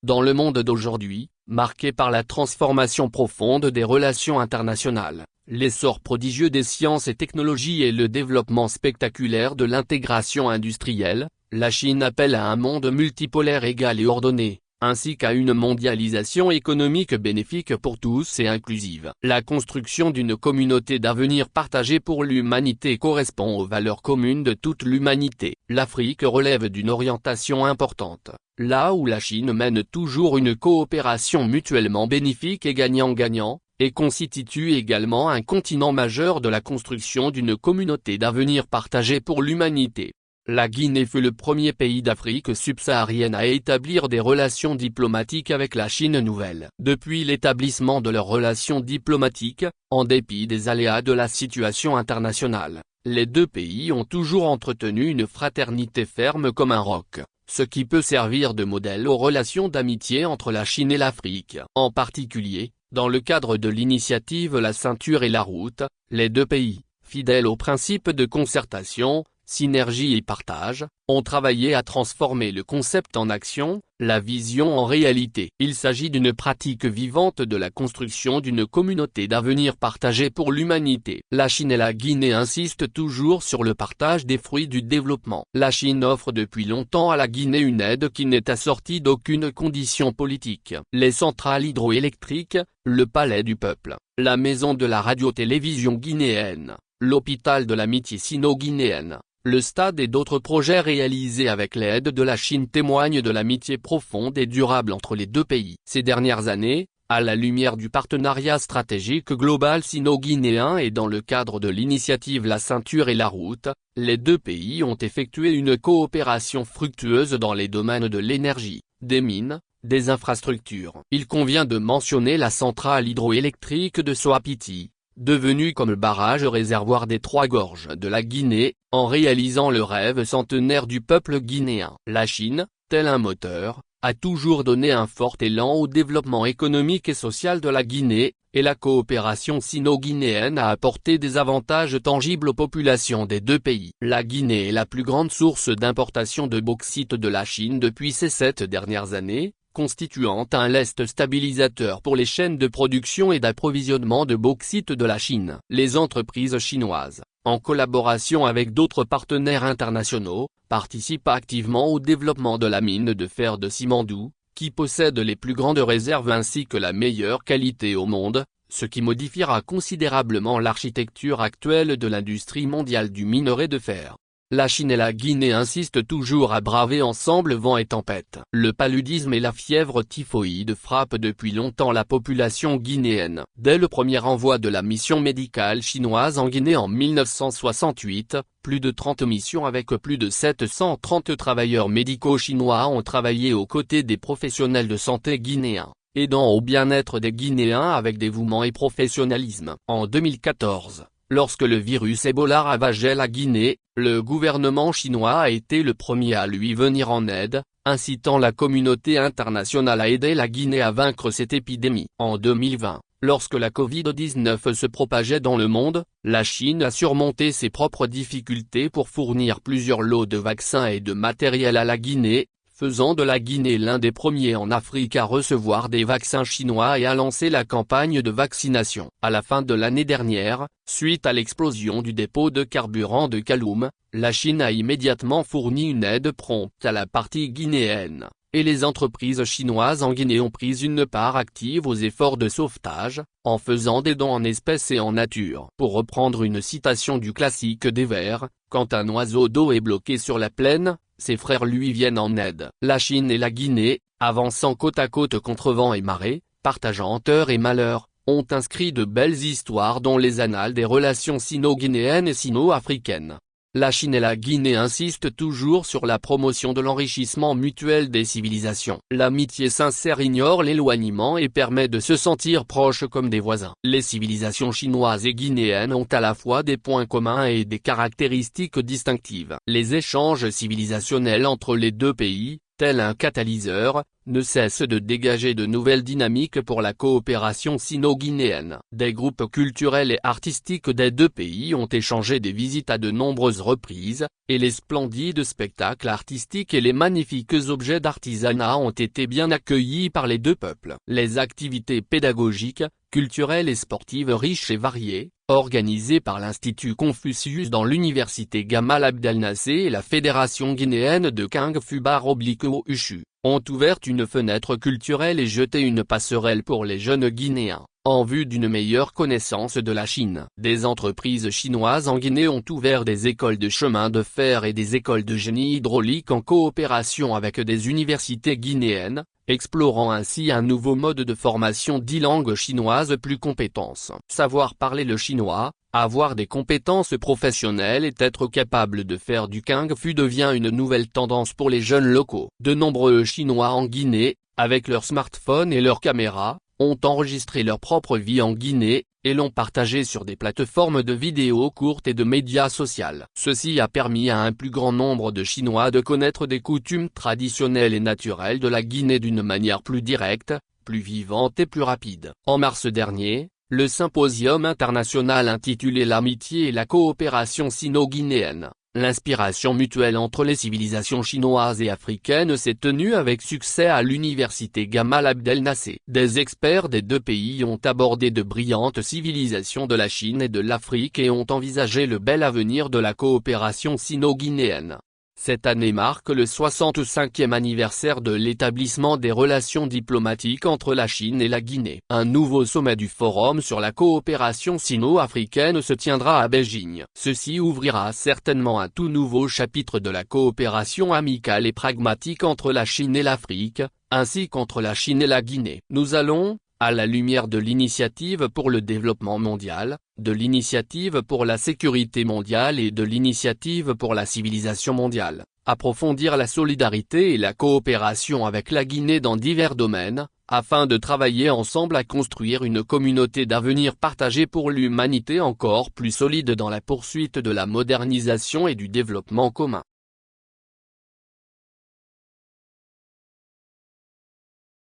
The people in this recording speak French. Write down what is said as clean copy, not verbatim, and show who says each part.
Speaker 1: Dans le monde d'aujourd'hui, marqué par la transformation profonde des relations internationales, l'essor prodigieux des sciences et technologies et le développement spectaculaire de l'intégration industrielle, la Chine appelle à un monde multipolaire égal et ordonné, ainsi qu'à une mondialisation économique bénéfique pour tous et inclusive. La construction d'une communauté d'avenir partagée pour l'humanité correspond aux valeurs communes de toute l'humanité. L'Afrique relève d'une orientation importante, là où la Chine mène toujours une coopération mutuellement bénéfique et gagnant-gagnant, et constitue également un continent majeur de la construction d'une communauté d'avenir partagée pour l'humanité. La Guinée fut le premier pays d'Afrique subsaharienne à établir des relations diplomatiques avec la Chine nouvelle. Depuis l'établissement de leurs relations diplomatiques, en dépit des aléas de la situation internationale, les deux pays ont toujours entretenu une fraternité ferme comme un roc, ce qui peut servir de modèle aux relations d'amitié entre la Chine et l'Afrique. En particulier, dans le cadre de l'initiative La Ceinture et la Route, les deux pays, fidèles aux principes de concertation, synergie et partage, ont travaillé à transformer le concept en action, la vision en réalité. Il s'agit d'une pratique vivante de la construction d'une communauté d'avenir partagée pour l'humanité. La Chine et la Guinée insistent toujours sur le partage des fruits du développement. La Chine offre depuis longtemps à la Guinée une aide qui n'est assortie d'aucune condition politique. Les centrales hydroélectriques, le palais du peuple, la maison de la radio-télévision guinéenne, l'hôpital de l'amitié sino-guinéenne, le stade et d'autres projets réalisés avec l'aide de la Chine témoignent de l'amitié profonde et durable entre les deux pays. Ces dernières années, à la lumière du partenariat stratégique global sino-guinéen et dans le cadre de l'initiative La Ceinture et la Route, les deux pays ont effectué une coopération fructueuse dans les domaines de l'énergie, des mines, des infrastructures. Il convient de mentionner la centrale hydroélectrique de Soapiti, devenu comme le barrage réservoir des Trois Gorges de la Guinée, en réalisant le rêve centenaire du peuple guinéen. La Chine, tel un moteur, a toujours donné un fort élan au développement économique et social de la Guinée, et la coopération sino-guinéenne a apporté des avantages tangibles aux populations des deux pays. La Guinée est la plus grande source d'importation de bauxite de la Chine depuis ces 7 dernières années, constituant un lest stabilisateur pour les chaînes de production et d'approvisionnement de bauxite de la Chine. Les entreprises chinoises, en collaboration avec d'autres partenaires internationaux, participent activement au développement de la mine de fer de Simandou, qui possède les plus grandes réserves ainsi que la meilleure qualité au monde, ce qui modifiera considérablement l'architecture actuelle de l'industrie mondiale du minerai de fer. La Chine et la Guinée insistent toujours à braver ensemble vent et tempête. Le paludisme et la fièvre typhoïde frappent depuis longtemps la population guinéenne. Dès le premier envoi de la mission médicale chinoise en Guinée en 1968, plus de 30 missions avec plus de 730 travailleurs médicaux chinois ont travaillé aux côtés des professionnels de santé guinéens, aidant au bien-être des Guinéens avec dévouement et professionnalisme. En 2014, lorsque le virus Ebola ravageait la Guinée, le gouvernement chinois a été le premier à lui venir en aide, incitant la communauté internationale à aider la Guinée à vaincre cette épidémie. En 2020, lorsque la Covid-19 se propageait dans le monde, la Chine a surmonté ses propres difficultés pour fournir plusieurs lots de vaccins et de matériel à la Guinée, faisant de la Guinée l'un des premiers en Afrique à recevoir des vaccins chinois et à lancer la campagne de vaccination. À la fin de l'année dernière, suite à l'explosion du dépôt de carburant de Kaloum, la Chine a immédiatement fourni une aide prompte à la partie guinéenne, et les entreprises chinoises en Guinée ont pris une part active aux efforts de sauvetage, en faisant des dons en espèces et en nature. Pour reprendre une citation du classique des Vers, quand un oiseau d'eau est bloqué sur la plaine, ses frères lui viennent en aide. La Chine et la Guinée, avançant côte à côte contre vent et marée, partageant heurts et malheurs, ont inscrit de belles histoires dans les annales des relations sino-guinéennes et sino-africaines. La Chine et la Guinée insistent toujours sur la promotion de l'enrichissement mutuel des civilisations. L'amitié sincère ignore l'éloignement et permet de se sentir proches comme des voisins. Les civilisations chinoises et guinéennes ont à la fois des points communs et des caractéristiques distinctives. Les échanges civilisationnels entre les deux pays, tel un catalyseur, ne cesse de dégager de nouvelles dynamiques pour la coopération sino-guinéenne. Des groupes culturels et artistiques des deux pays ont échangé des visites à de nombreuses reprises, et les splendides spectacles artistiques et les magnifiques objets d'artisanat ont été bien accueillis par les deux peuples. Les activités pédagogiques, culturelles et sportives riches et variées, organisées par l'Institut Confucius dans l'université Gamal Abdel Nasser et la Fédération guinéenne de Kung Fu Bar-Ushu, ont ouvert une fenêtre culturelle et jeté une passerelle pour les jeunes Guinéens, en vue d'une meilleure connaissance de la Chine. Des entreprises chinoises en Guinée ont ouvert des écoles de chemin de fer et des écoles de génie hydraulique en coopération avec des universités guinéennes, explorant ainsi un nouveau mode de formation dit langue chinoise plus compétences. Savoir parler le chinois, avoir des compétences professionnelles et être capable de faire du Kung Fu devient une nouvelle tendance pour les jeunes locaux. De nombreux Chinois en Guinée, avec leurs smartphones et leurs caméras, ont enregistré leur propre vie en Guinée, et l'ont partagé sur des plateformes de vidéos courtes et de médias sociaux. Ceci a permis à un plus grand nombre de Chinois de connaître des coutumes traditionnelles et naturelles de la Guinée d'une manière plus directe, plus vivante et plus rapide. En mars dernier, le symposium international intitulé L'amitié et la coopération sino-guinéenne, l'inspiration mutuelle entre les civilisations chinoises et africaines s'est tenue avec succès à l'université Gamal Abdel Nasser. Des experts des deux pays ont abordé de brillantes civilisations de la Chine et de l'Afrique et ont envisagé le bel avenir de la coopération sino-guinéenne. Cette année marque le 65e anniversaire de l'établissement des relations diplomatiques entre la Chine et la Guinée. Un nouveau sommet du Forum sur la coopération sino-africaine se tiendra à Beijing. Ceci ouvrira certainement un tout nouveau chapitre de la coopération amicale et pragmatique entre la Chine et l'Afrique, ainsi qu'entre la Chine et la Guinée. Nous allons, à la lumière de l'initiative pour le développement mondial, de l'initiative pour la sécurité mondiale et de l'initiative pour la civilisation mondiale, approfondir la solidarité et la coopération avec la Guinée dans divers domaines, afin de travailler ensemble à construire une communauté d'avenir partagée pour l'humanité encore plus solide dans la poursuite de la modernisation et du développement commun.